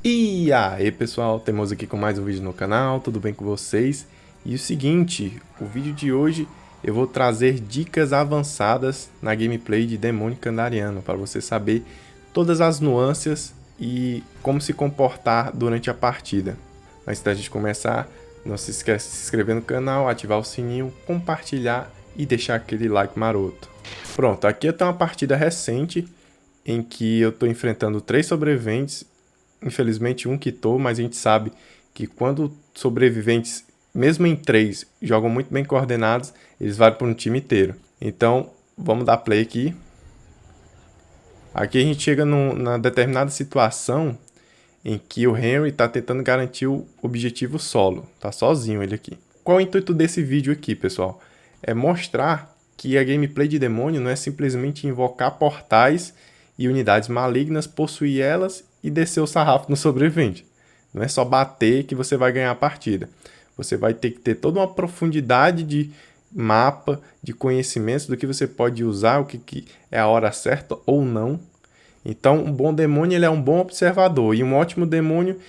E aí pessoal, temos aqui com mais um vídeo no canal, tudo bem com vocês? E o seguinte, o vídeo de hoje eu vou trazer dicas avançadas na gameplay de Demônio Kandariano, para você saber todas as nuances e como se comportar durante a partida. Antes da gente começar, não se esqueça de se inscrever no canal, ativar o sininho, compartilhar e deixar aquele like maroto. Pronto, aqui eu tenho uma partida recente em que eu estou enfrentando 3 sobreviventes. Infelizmente um quitou, mas a gente sabe que quando sobreviventes, mesmo em 3, jogam muito bem coordenados, eles valem para um time inteiro. Então, vamos dar play aqui. Aqui a gente chega na determinada situação em que o Henry está tentando garantir o objetivo solo. Tá sozinho ele aqui. Qual é o intuito desse vídeo aqui, pessoal? É mostrar que a gameplay de demônio não é simplesmente invocar portais e unidades malignas, possuir elas e descer o sarrafo no sobrevivente. Não é só bater que você vai ganhar a partida. Você vai ter que ter toda uma profundidade de mapa, de conhecimentos do que você pode usar, o que é a hora certa ou não. Então, um bom demônio ele é um bom observador. E um ótimo demônio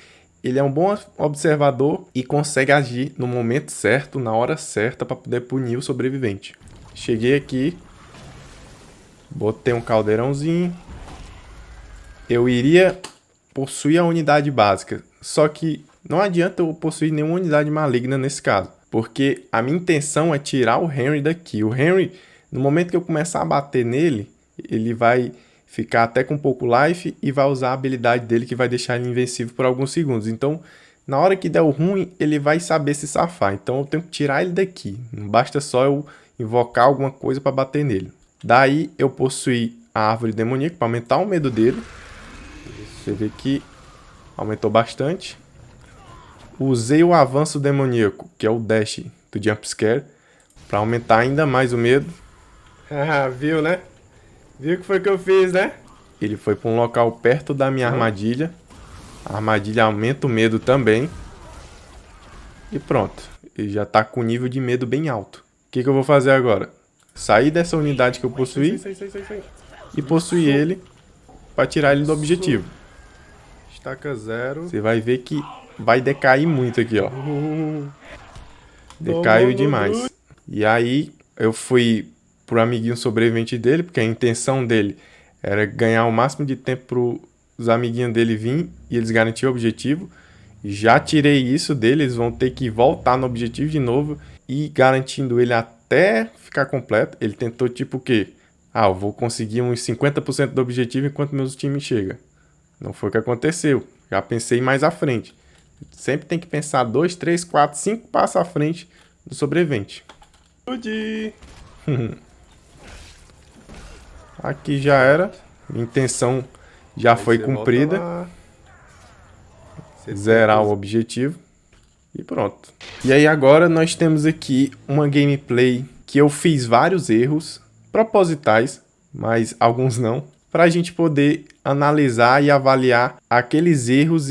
ele é um bom observador e consegue agir no momento certo, na hora certa, para poder punir o sobrevivente. Cheguei aqui, botei um caldeirãozinho. Eu iria possuir a unidade básica, só que não adianta eu possuir nenhuma unidade maligna nesse caso, porque a minha intenção é tirar o Henry daqui. O Henry, no momento que eu começar a bater nele, ele vai ficar até com pouco life e vai usar a habilidade dele que vai deixar ele invencível por alguns segundos. Então, na hora que der o ruim, ele vai saber se safar. Então eu tenho que tirar ele daqui. Não basta só eu invocar alguma coisa para bater nele. Daí eu possuí a árvore demoníaca para aumentar o medo dele. Você vê que aumentou bastante. Usei o avanço demoníaco, que é o dash do jumpscare, para aumentar ainda mais o medo. Viu, né? Viu o que foi que eu fiz, né? Ele foi para um local perto da minha armadilha. A armadilha aumenta o medo também. E pronto. Ele já está com o nível de medo bem alto. O que eu vou fazer agora? Sair dessa unidade que eu possuí e possuir ele para tirar ele do objetivo. Estaca 0. Você vai ver que vai decair muito aqui, ó. Decaiu demais. E aí eu fui pro amiguinho sobrevivente dele, porque a intenção dele era ganhar o máximo de tempo pros amiguinhos dele vir e eles garantirem o objetivo. Já tirei isso dele, eles vão ter que voltar no objetivo de novo e garantindo ele até ficar completo. Ele tentou tipo o quê? Eu vou conseguir uns 50% do objetivo enquanto meus times chegam. Não foi o que aconteceu. Já pensei mais à frente. Sempre tem que pensar 2, 3, 4, 5 passos à frente do sobrevivente. Aqui já era. Minha intenção já foi cumprida. Zerar o objetivo. E pronto. E aí agora nós temos aqui uma gameplay que eu fiz vários erros propositais, mas alguns não, para a gente poder analisar e avaliar aqueles erros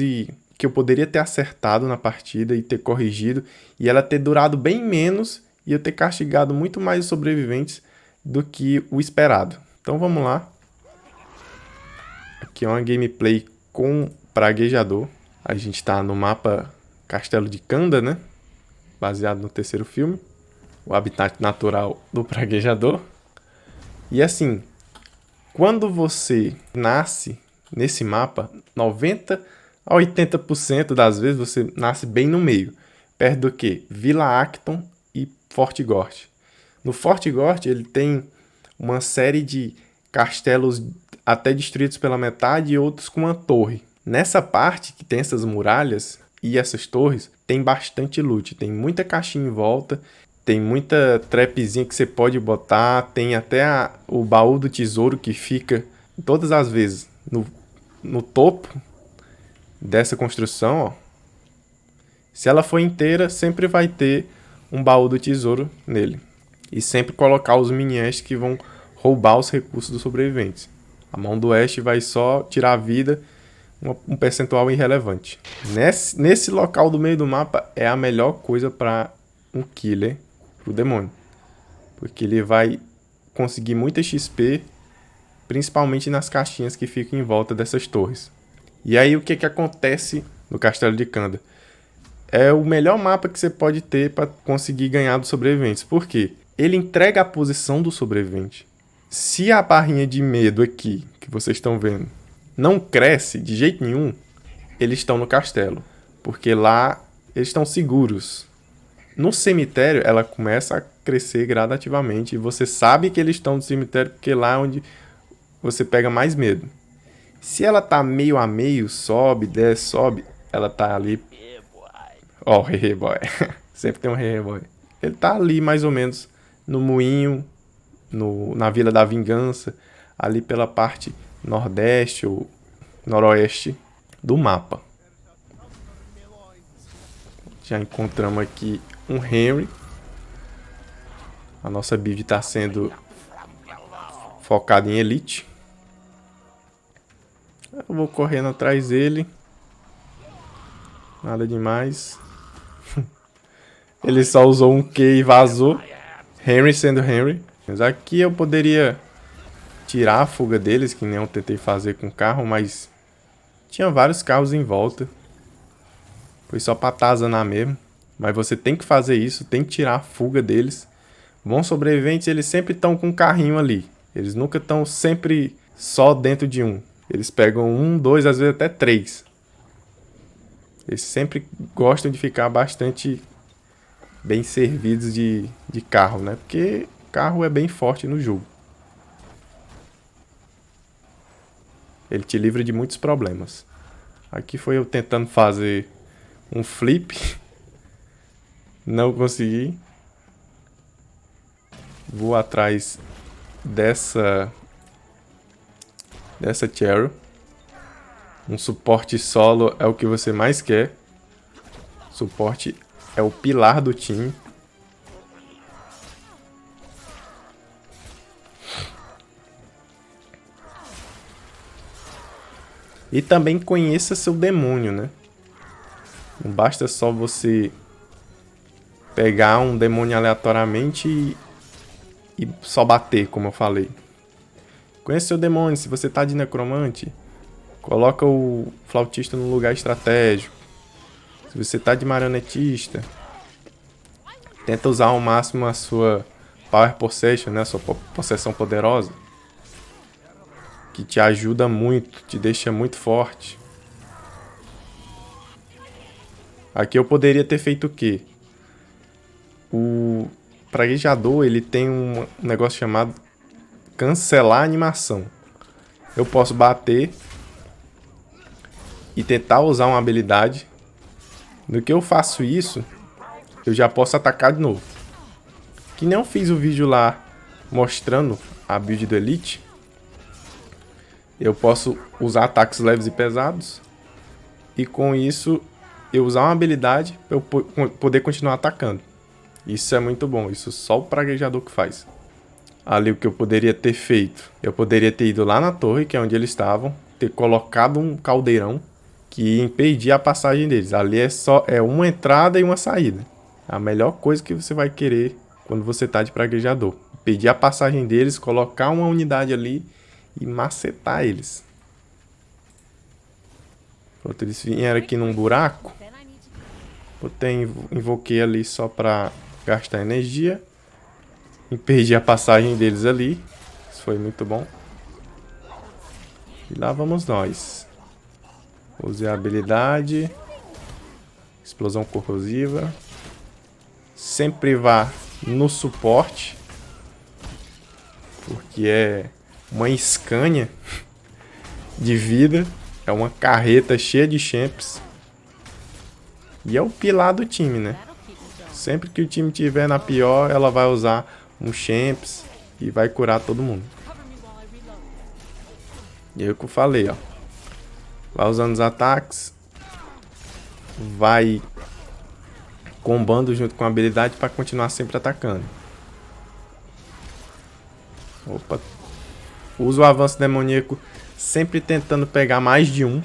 que eu poderia ter acertado na partida e ter corrigido, e ela ter durado bem menos e eu ter castigado muito mais os sobreviventes do que o esperado. Então vamos lá. Aqui é uma gameplay com praguejador. A gente está no mapa Castelo de Kanda, né? Baseado no terceiro filme. O habitat natural do praguejador. E assim, quando você nasce nesse mapa, 90 a 80% das vezes você nasce bem no meio. Perto do que? Vila Acton e Fort Gort. No Fort Gort ele tem uma série de castelos até destruídos pela metade e outros com uma torre. Nessa parte que tem essas muralhas e essas torres, tem bastante loot. Tem muita caixinha em volta. Tem muita trapzinha que você pode botar. Tem até o baú do tesouro que fica todas as vezes no topo dessa construção. Ó. Se ela for inteira, sempre vai ter um baú do tesouro nele. E sempre colocar os minions que vão roubar os recursos dos sobreviventes. A mão do oeste vai só tirar a vida, um percentual irrelevante. Nesse local do meio do mapa é a melhor coisa para um killer, pro demônio. Porque ele vai conseguir muita XP principalmente nas caixinhas que ficam em volta dessas torres. E aí o que que acontece no Castelo de Kanda? É o melhor mapa que você pode ter para conseguir ganhar dos sobreviventes. Por quê? Ele entrega a posição do sobrevivente. Se a barrinha de medo aqui, que vocês estão vendo, não cresce de jeito nenhum, eles estão no castelo. Porque lá eles estão seguros. No cemitério, ela começa a crescer gradativamente. E você sabe que eles estão no cemitério porque lá é onde você pega mais medo. Se ela tá meio a meio, sobe, desce, sobe, ela tá ali... Ó, o Hehe Boy. Sempre tem um Hehe Boy. Ele tá ali mais ou menos no moinho, na Vila da Vingança, ali pela parte nordeste ou noroeste do mapa. Já encontramos aqui um Henry. A nossa build está sendo focada em Elite. Eu vou correndo atrás dele. Nada demais. Ele só usou um Q e vazou. Henry sendo Henry. Mas aqui eu poderia tirar a fuga deles, que nem eu tentei fazer com o carro, mas tinha vários carros em volta. Foi só pra atazanar mesmo. Mas você tem que fazer isso, tem que tirar a fuga deles. Bons sobreviventes, eles sempre estão com um carrinho ali. Eles nunca estão sempre só dentro de um. Eles pegam um, dois, às vezes até três. Eles sempre gostam de ficar bastante bem servidos de carro, né? Porque carro é bem forte no jogo. Ele te livra de muitos problemas. Aqui foi eu tentando fazer um flip. Não consegui. Vou atrás dessa Cheryl. Um suporte solo é o que você mais quer. Suporte é o pilar do time. E também conheça seu demônio, né? Não basta só você pegar um demônio aleatoriamente e só bater, como eu falei. Conheça seu demônio. Se você tá de necromante, coloca o flautista no lugar estratégico. Se você tá de marionetista, tenta usar ao máximo a sua Power Possession, né? A sua possessão poderosa, que te ajuda muito, te deixa muito forte. Aqui eu poderia ter feito o quê? O praguejador, ele tem um negócio chamado cancelar a animação. Eu posso bater e tentar usar uma habilidade. No que eu faço isso, eu já posso atacar de novo. Que nem eu fiz o vídeo lá mostrando a build do Elite. Eu posso usar ataques leves e pesados. E com isso, eu usar uma habilidade para eu poder continuar atacando. Isso é muito bom. Isso só o praguejador que faz. Ali o que eu poderia ter feito. Eu poderia ter ido lá na torre, que é onde eles estavam. Ter colocado um caldeirão que impedia a passagem deles. Ali é uma entrada e uma saída. A melhor coisa que você vai querer quando você tá de praguejador. Impedir a passagem deles, colocar uma unidade ali e macetar eles. Pronto, eles vieram aqui num buraco. Invoquei ali só pra gastar energia. Impedi a passagem deles ali. Isso foi muito bom. E lá vamos nós. Usei a habilidade. Explosão corrosiva. Sempre vá no suporte. Porque é uma Scania de vida. É uma carreta cheia de champs. E é o pilar do time, né? Sempre que o time tiver na pior, ela vai usar um champs e vai curar todo mundo. E é o que eu falei, ó. Vai usando os ataques. Vai combando junto com a habilidade para continuar sempre atacando. Opa. Usa o avanço demoníaco sempre tentando pegar mais de um.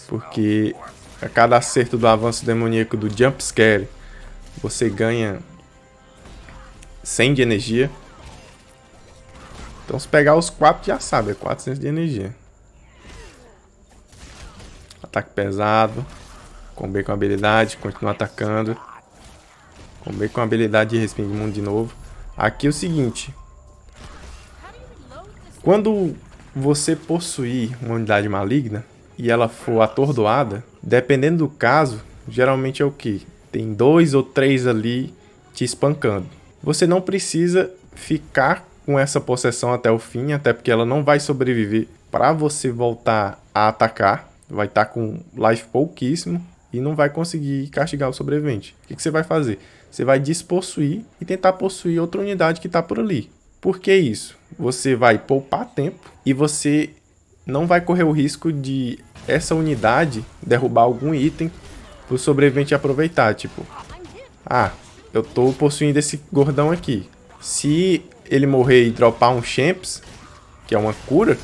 Porque a cada acerto do avanço demoníaco do Jump Scare, você ganha 100 de energia. Então se pegar os 4 já sabe, é 400 de energia. Ataque pesado. Combei com habilidade, continua atacando. Combei com habilidade de respingo de mundo de novo. Aqui é o seguinte. Quando você possuir uma unidade maligna e ela for atordoada, dependendo do caso, geralmente é o que? Tem 2 ou 3 ali te espancando. Você não precisa ficar com essa possessão até o fim, até porque ela não vai sobreviver para você voltar a atacar. Vai estar com life pouquíssimo e não vai conseguir castigar o sobrevivente. O que você vai fazer? Você vai despossuir e tentar possuir outra unidade que está por ali. Por que isso? Você vai poupar tempo e você não vai correr o risco de essa unidade derrubar algum item para o sobrevivente aproveitar. Tipo, eu tô possuindo esse gordão aqui. Se ele morrer e dropar um Champs, que é uma cura,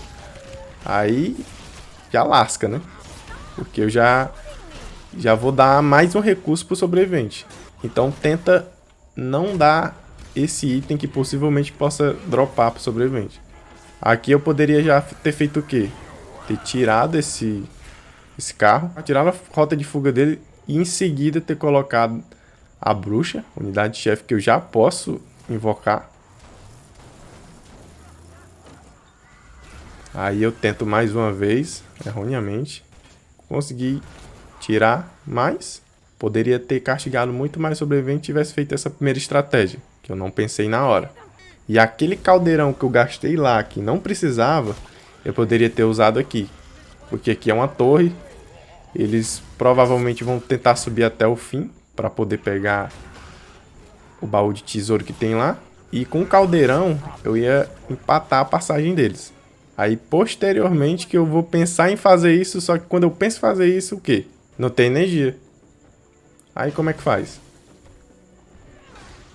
aí já lasca, né? Porque eu já vou dar mais um recurso pro sobrevivente. Então tenta não dar esse item que possivelmente possa dropar pro sobrevivente. Aqui eu poderia já ter feito o quê? Ter tirado esse carro, tirado a rota de fuga dele e em seguida ter colocado a bruxa, unidade chefe que eu já posso invocar. Aí eu tento mais uma vez, erroneamente. Consegui tirar, mas poderia ter castigado muito mais sobrevivente se tivesse feito essa primeira estratégia, que eu não pensei na hora. E aquele caldeirão que eu gastei lá, que não precisava, eu poderia ter usado aqui. Porque aqui é uma torre, eles provavelmente vão tentar subir até o fim, para poder pegar o baú de tesouro que tem lá. E com o caldeirão, eu ia empatar a passagem deles. Aí, posteriormente, que eu vou pensar em fazer isso, só que quando eu penso em fazer isso, o quê? Não tem energia. Aí, como é que faz?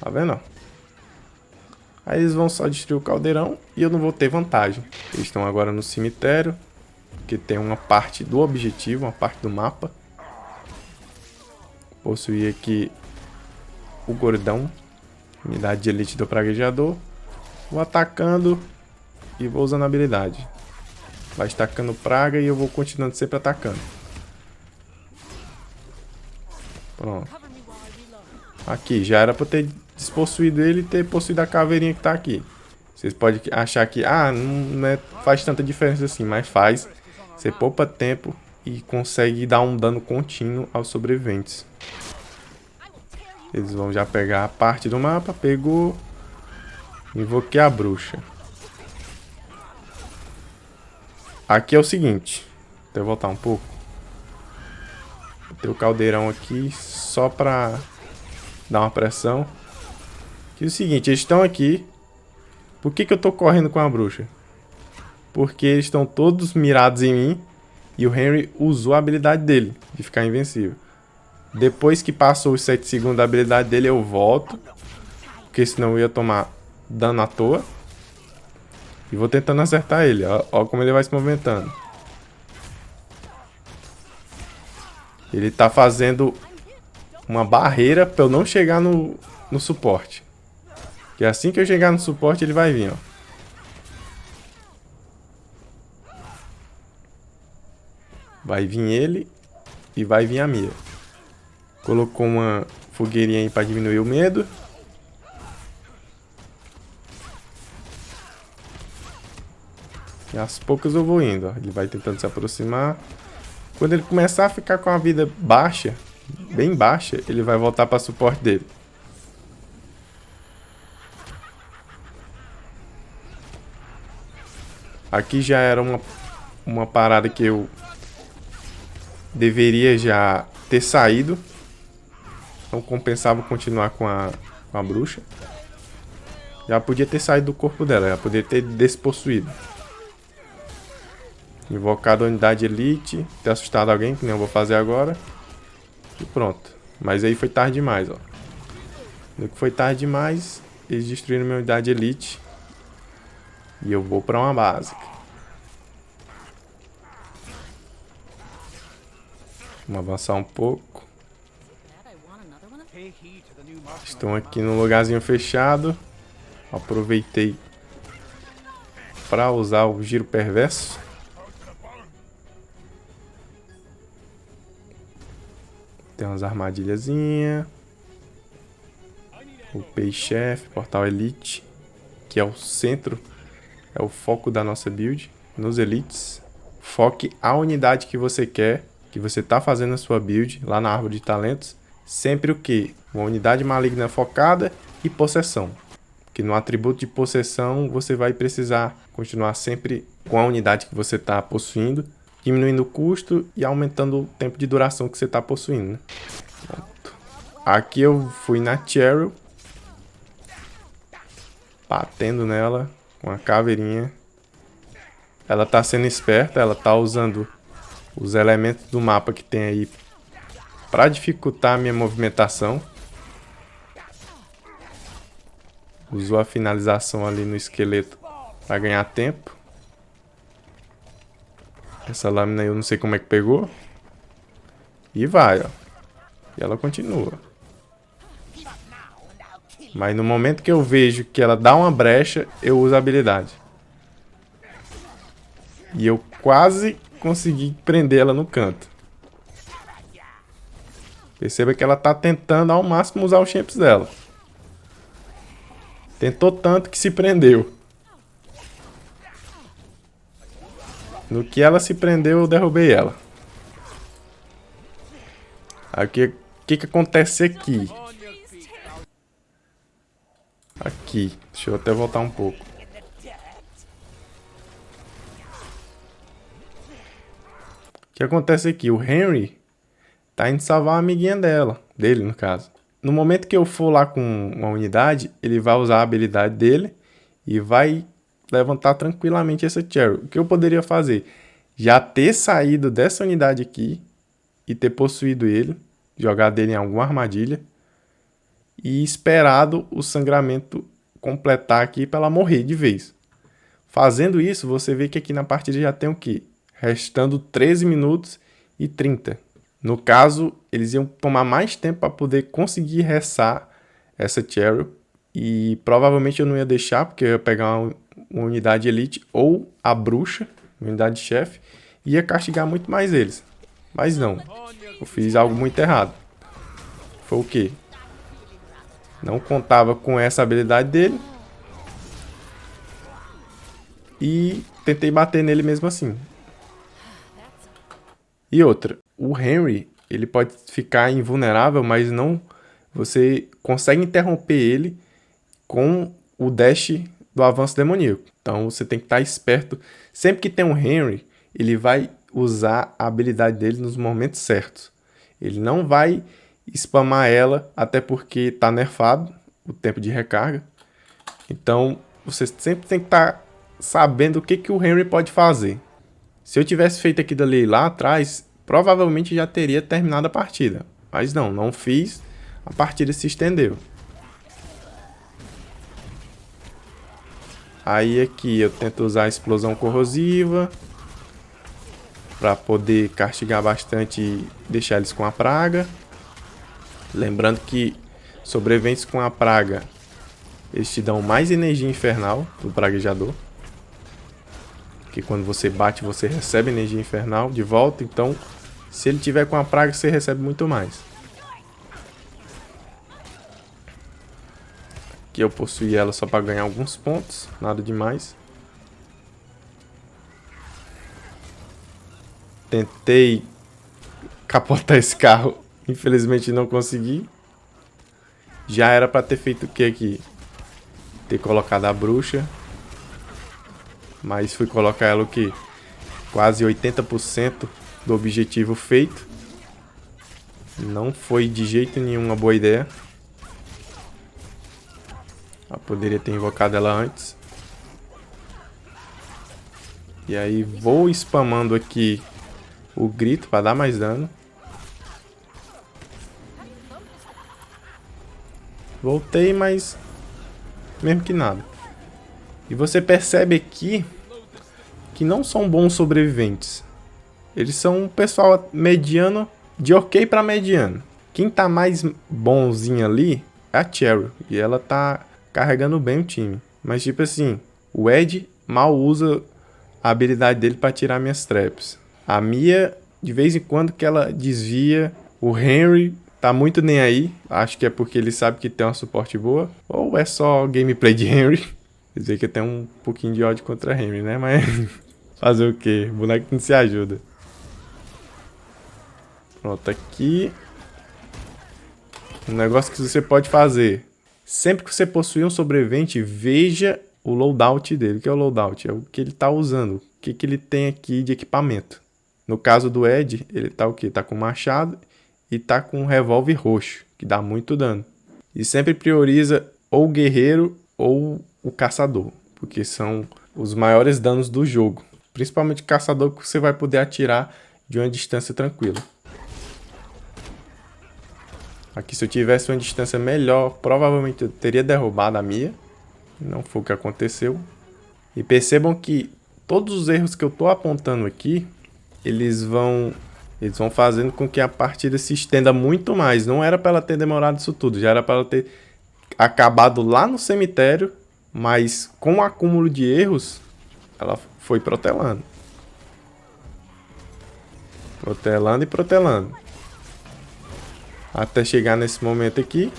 Tá vendo? Aí eles vão só destruir o caldeirão e eu não vou ter vantagem. Eles estão agora no cemitério, que tem uma parte do objetivo, uma parte do mapa. Possuir aqui o gordão, unidade de elite do praguejador. Vou atacando e vou usando a habilidade. Vai estacando praga e eu vou continuando sempre atacando. Pronto. Aqui, já era pra ter despossuído ele e ter possuído a caveirinha que tá aqui. Vocês podem achar que não faz tanta diferença assim, mas faz. Você poupa tempo e consegue dar um dano contínuo aos sobreviventes. Eles vão já pegar a parte do mapa. Pegou. Invoquei a bruxa. Aqui é o seguinte. Deixa eu voltar um pouco. Vou ter o caldeirão aqui só pra dar uma pressão. Que é o seguinte, eles estão aqui. Por que eu tô correndo com a bruxa? Porque eles estão todos mirados em mim. E o Henry usou a habilidade dele de ficar invencível. Depois que passou os 7 segundos da habilidade dele, eu volto. Porque senão eu ia tomar dano à toa. E vou tentando acertar ele. Ó como ele vai se movimentando. Ele tá fazendo uma barreira para eu não chegar no suporte. Que assim que eu chegar no suporte, ele vai vir, ó. Vai vir ele e vai vir a Mia. Colocou uma fogueirinha aí para diminuir o medo. E aos poucos eu vou indo, ó. Ele vai tentando se aproximar. Quando ele começar a ficar com a vida baixa, bem baixa, ele vai voltar para suporte dele. Aqui já era uma parada que eu deveria já ter saído. Não compensava continuar com a bruxa. Já podia ter saído do corpo dela, já poderia ter despossuído. Invocado a unidade elite, ter assustado alguém, que nem eu vou fazer agora. E pronto. Mas aí foi tarde demais, ó. No que foi tarde demais, eles destruíram minha unidade elite. E eu vou pra uma básica. Vamos avançar um pouco. Estão aqui num lugarzinho fechado. Aproveitei para usar o giro perverso. Tem umas armadilhazinhas. O Pei-Chef, Portal Elite, que é o centro, é o foco da nossa build. Nos Elites, foque a unidade que você quer, que você está fazendo a sua build lá na árvore de talentos. Sempre o que? Uma unidade maligna focada e possessão. Que no atributo de possessão você vai precisar continuar sempre com a unidade que você está possuindo, diminuindo o custo e aumentando o tempo de duração que você está possuindo, né? Pronto. Aqui eu fui na Cheryl, batendo nela com a caveirinha. Ela tá sendo esperta, ela tá usando os elementos do mapa que tem aí para dificultar a minha movimentação. Usou a finalização ali no esqueleto para ganhar tempo. Essa lâmina eu não sei como é que pegou. E vai, ó. E ela continua. Mas no momento que eu vejo que ela dá uma brecha, eu uso a habilidade. E eu quase consegui prender ela no canto. Perceba que ela tá tentando ao máximo usar os champs dela. Tentou tanto que se prendeu. No que ela se prendeu, eu derrubei ela. Aí o que acontece aqui? Aqui. Deixa eu até voltar um pouco. O que acontece aqui? O Henry tá indo salvar a amiguinha dele no caso. No momento que eu for lá com uma unidade, ele vai usar a habilidade dele e vai levantar tranquilamente essa Cheryl. O que eu poderia fazer? Já ter saído dessa unidade aqui e ter possuído ele, jogado ele em alguma armadilha e esperado o sangramento completar aqui para ela morrer de vez. Fazendo isso, você vê que aqui na partida já tem o quê? Restando 13 minutos e 30. No caso, eles iam tomar mais tempo para poder conseguir ressar essa Cheryl. E provavelmente eu não ia deixar, porque eu ia pegar uma unidade elite ou a bruxa, unidade chefe, e ia castigar muito mais eles. Mas não, eu fiz algo muito errado. Foi o quê? Não contava com essa habilidade dele. E tentei bater nele mesmo assim. E outra, o Henry, ele pode ficar invulnerável, mas não... Você consegue interromper ele com o dash do avanço demoníaco. Então você tem que estar esperto. Sempre que tem um Henry, ele vai usar a habilidade dele nos momentos certos. Ele não vai spamar ela, até porque está nerfado o tempo de recarga. Então você sempre tem que estar sabendo o que o Henry pode fazer. Se eu tivesse feito aquilo ali lá atrás, provavelmente já teria terminado a partida. Mas não fiz, a partida se estendeu. Aí aqui eu tento usar a explosão corrosiva para poder castigar bastante e deixar eles com a praga. Lembrando que sobreviventes com a praga, eles te dão mais energia infernal do praguejador. Que quando você bate, você recebe energia infernal de volta. Então, se ele tiver com a praga, você recebe muito mais. Aqui eu possuí ela só para ganhar alguns pontos. Nada demais. Tentei capotar esse carro. Infelizmente não consegui. Já era para ter feito o que aqui? Ter colocado a bruxa. Mas fui colocar ela o que? Quase 80% do objetivo feito. Não foi de jeito nenhum uma boa ideia. Eu poderia ter invocado ela antes. E aí vou spamando aqui o grito para dar mais dano. Voltei, mas mesmo que nada. E você percebe aqui que não são bons sobreviventes. Eles são um pessoal mediano, de ok para mediano. Quem tá mais bonzinho ali é a Cheryl. E ela tá carregando bem o time. Mas tipo assim, o Ed mal usa a habilidade dele para tirar minhas traps. A Mia, de vez em quando que ela desvia. O Henry tá muito nem aí. Acho que é porque ele sabe que tem uma suporte boa. Ou é só gameplay de Henry. Quer dizer que eu tenho um pouquinho de ódio contra Henry, né? Mas fazer o quê? O boneco não se ajuda. Pronto, aqui. Um negócio que você pode fazer. Sempre que você possuir um sobrevivente, veja o loadout dele. O que é o loadout? É o que ele tá usando. O que ele tem aqui de equipamento. No caso do Ed, ele tá o quê? Tá com machado e tá com um revólver roxo, que dá muito dano. E sempre prioriza ou o guerreiro ou o caçador, porque são os maiores danos do jogo. Principalmente o caçador, que você vai poder atirar de uma distância tranquila. Aqui, se eu tivesse uma distância melhor, provavelmente eu teria derrubado a Mia. Não foi o que aconteceu. E percebam que todos os erros que eu estou apontando aqui, eles vão fazendo com que a partida se estenda muito mais. Não era para ela ter demorado isso tudo, já era para ela ter acabado lá no cemitério, mas com o acúmulo de erros, ela foi protelando. Protelando e protelando. Até chegar nesse momento aqui.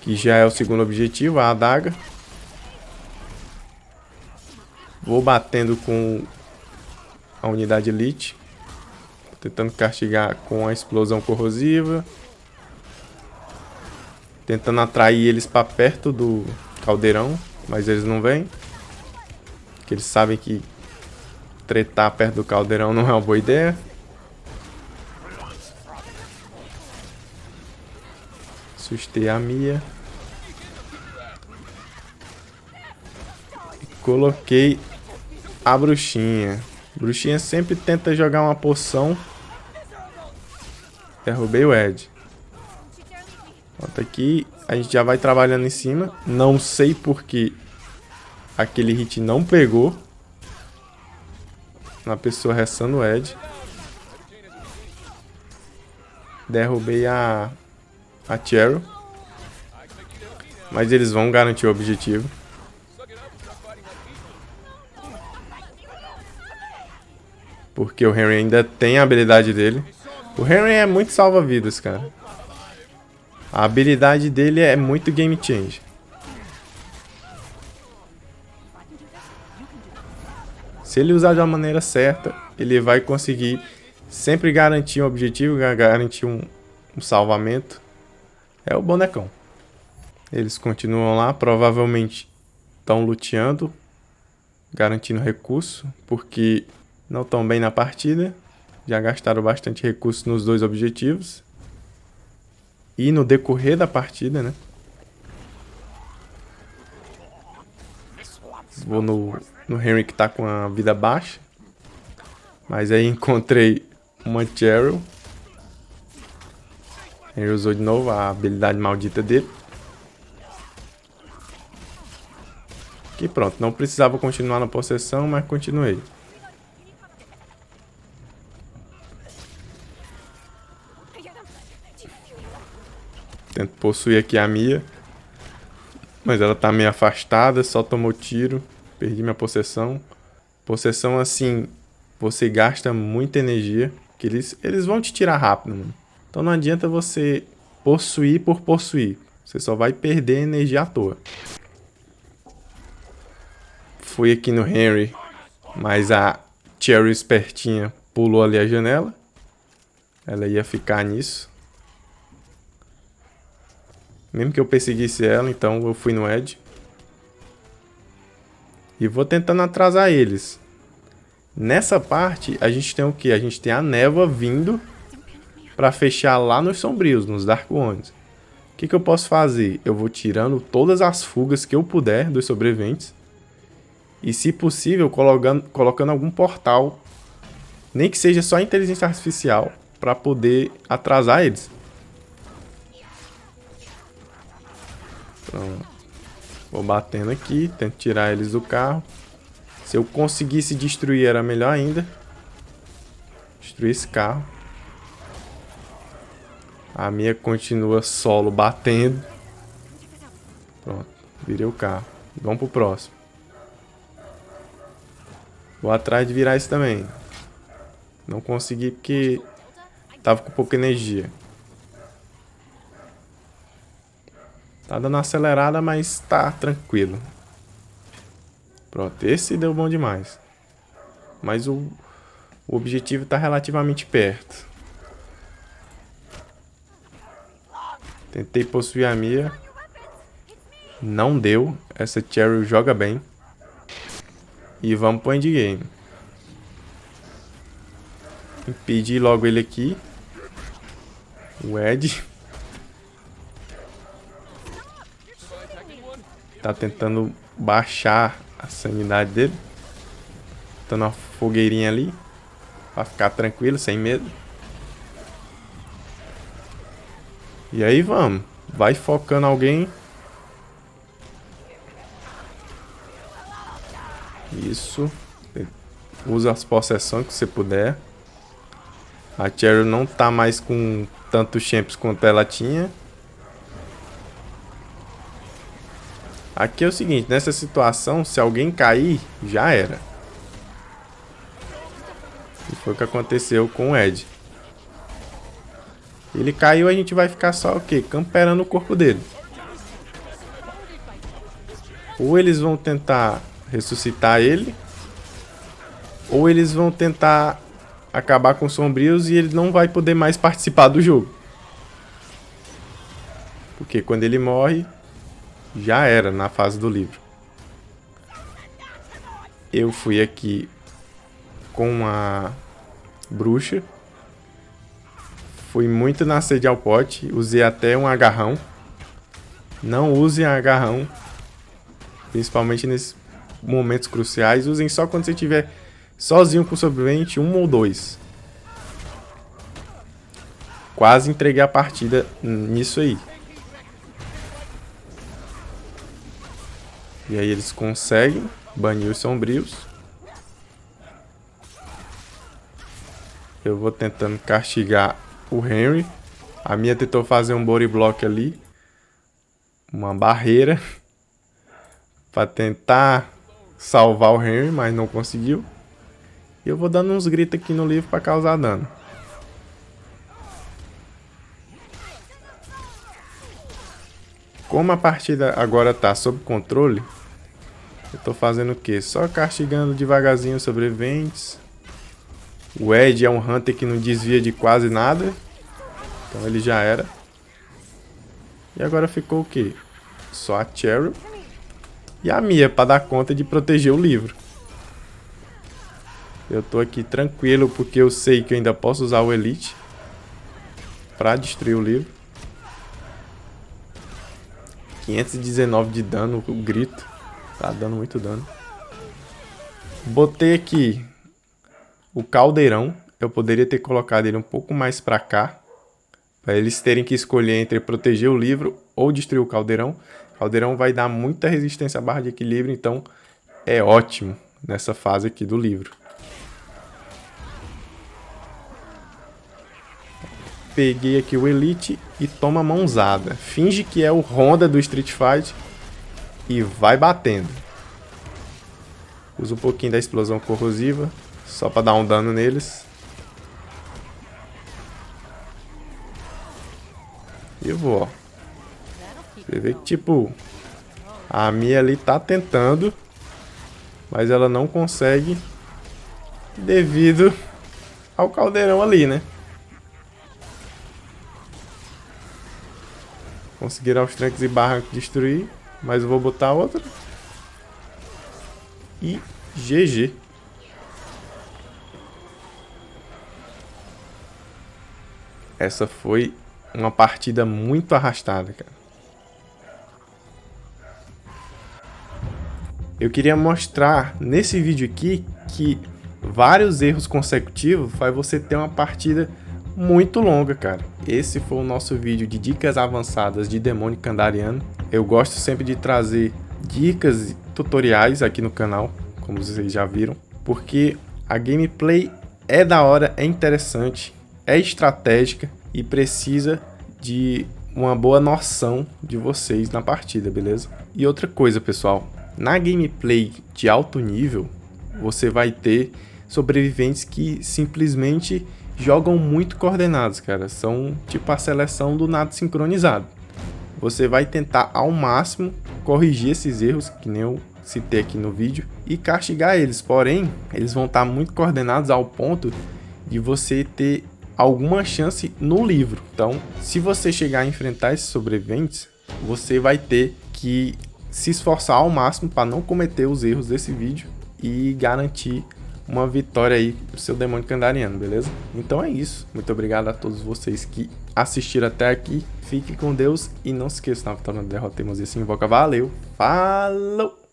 Que já é o segundo objetivo, a adaga. Vou batendo com a unidade elite. Tentando castigar com a explosão corrosiva. Tentando atrair eles para perto do caldeirão. Mas eles não vêm. Porque eles sabem que tretar perto do caldeirão não é uma boa ideia. Assustei a Mia. E coloquei a bruxinha. A bruxinha sempre tenta jogar uma poção. Derrubei o Ed. Bota aqui. A gente já vai trabalhando em cima. Não sei porque aquele hit não pegou na pessoa restando o Ed. Derrubei a Cheryl. Mas eles vão garantir o objetivo. Porque o Henry ainda tem a habilidade dele. O Henry é muito salva-vidas, cara. A habilidade dele é muito game change. Se ele usar de uma maneira certa, ele vai conseguir sempre garantir um objetivo, garantir um salvamento. É o bonecão. Eles continuam lá, provavelmente estão luteando, garantindo recurso, porque não estão bem na partida. Já gastaram bastante recurso nos dois objetivos. E no decorrer da partida, né? Vou no Henry, que tá com a vida baixa. Mas aí encontrei uma Cheryl. Henry usou de novo a habilidade maldita dele. Que pronto, não precisava continuar na possessão, mas continuei. Tento possuir aqui a Mia. Mas ela tá meio afastada, só tomou tiro. Perdi minha possessão. Possessão assim, você gasta muita energia. Que eles vão te tirar rápido, mano. Então não adianta você possuir por possuir. Você só vai perder energia à toa. Fui aqui no Henry, mas a Cheryl espertinha pulou ali a janela. Ela ia ficar nisso. Mesmo que eu perseguisse ela, então eu fui no Ed. E vou tentando atrasar eles. Nessa parte, a gente tem o quê? A gente tem a névoa vindo para fechar lá nos sombrios, nos Dark Ones. O que eu posso fazer? Eu vou tirando todas as fugas que eu puder dos sobreviventes. E, se possível, colocando algum portal, nem que seja só inteligência artificial, para poder atrasar eles. Pronto. Vou batendo aqui, tento tirar eles do carro. Se eu conseguisse destruir, era melhor ainda. Destruir esse carro. A minha continua solo batendo. Pronto. Virei o carro. Vamos pro próximo. Vou atrás de virar esse também. Não consegui porque tava com pouca energia. Tá dando uma acelerada, mas tá tranquilo. Pronto, esse deu bom demais. Mas o objetivo tá relativamente perto. Tentei possuir a Mia. Não deu. Essa Cheryl joga bem. E vamos pro endgame. Impedir logo ele aqui. O Ed. Tá tentando baixar a sanidade dele. Dando uma fogueirinha ali. Pra ficar tranquilo, sem medo. E aí vamos. Vai focando alguém. Isso. Usa as possessões que você puder. A Cheryl não tá mais com tantos champs quanto ela tinha. Aqui é o seguinte, nessa situação, se alguém cair, já era. E foi o que aconteceu com o Ed. Ele caiu, a gente vai ficar só o quê? Camperando o corpo dele. Ou eles vão tentar ressuscitar ele, ou eles vão tentar acabar com os sombrios e ele não vai poder mais participar do jogo. Porque quando ele morre, já era na fase do livro. Eu fui aqui com a bruxa. Fui muito na sede ao pote. Usei até um agarrão. Não usem agarrão. Principalmente nesses momentos cruciais. Usem só quando você estiver sozinho com o sobrevivente, 1 ou 2. Quase entreguei a partida nisso aí. E aí eles conseguem banir os sombrios. Eu vou tentando castigar o Henry. A Mia tentou fazer um body block ali. Uma barreira. Para tentar salvar o Henry, mas não conseguiu. E eu vou dando uns gritos aqui no livro para causar dano. Como a partida agora tá sob controle, eu tô fazendo o quê? Só castigando devagarzinho os sobreviventes. O Ed é um Hunter que não desvia de quase nada. Então ele já era. E agora ficou o quê? Só a Cheryl e a Mia para dar conta de proteger o livro. Eu tô aqui tranquilo porque eu sei que eu ainda posso usar o Elite para destruir o livro. 519 de dano, o grito. Tá dando muito dano. Botei aqui o caldeirão. Eu poderia ter colocado ele um pouco mais pra cá. Para eles terem que escolher entre proteger o livro ou destruir o caldeirão. O caldeirão vai dar muita resistência à barra de equilíbrio. Então é ótimo nessa fase aqui do livro. Peguei aqui o Elite e toma mãozada. Finge que é o Honda do Street Fighter e vai batendo. Usa um pouquinho da explosão corrosiva só para dar um dano neles. E eu vou, ó. Você vê que tipo a Mia ali tá tentando, mas ela não consegue devido ao caldeirão ali, né? Conseguiram aos trancos e barrancos destruir. Mas eu vou botar outra. E GG. Essa foi uma partida muito arrastada, cara. Eu queria mostrar nesse vídeo aqui que vários erros consecutivos faz você ter uma partida muito longa, cara. Esse foi o nosso vídeo de dicas avançadas de Demônio Kandariano. Eu gosto sempre de trazer dicas e tutoriais aqui no canal, como vocês já viram, porque a gameplay é da hora, é interessante, é estratégica e precisa de uma boa noção de vocês na partida, beleza? E outra coisa, pessoal, na gameplay de alto nível, você vai ter sobreviventes que simplesmente jogam muito coordenados, cara. São tipo a seleção do nado sincronizado. Você vai tentar ao máximo corrigir esses erros, que nem eu citei aqui no vídeo, e castigar eles. Porém, eles vão estar muito coordenados ao ponto de você ter alguma chance no livro. Então, se você chegar a enfrentar esses sobreviventes, você vai ter que se esforçar ao máximo para não cometer os erros desse vídeo e garantir uma vitória aí pro seu demônio candariano, beleza? Então é isso. Muito obrigado a todos vocês que assistiram até aqui. Fique com Deus e não se esqueça, na vitória, na derrota, temos isso em invoca. Valeu, falou!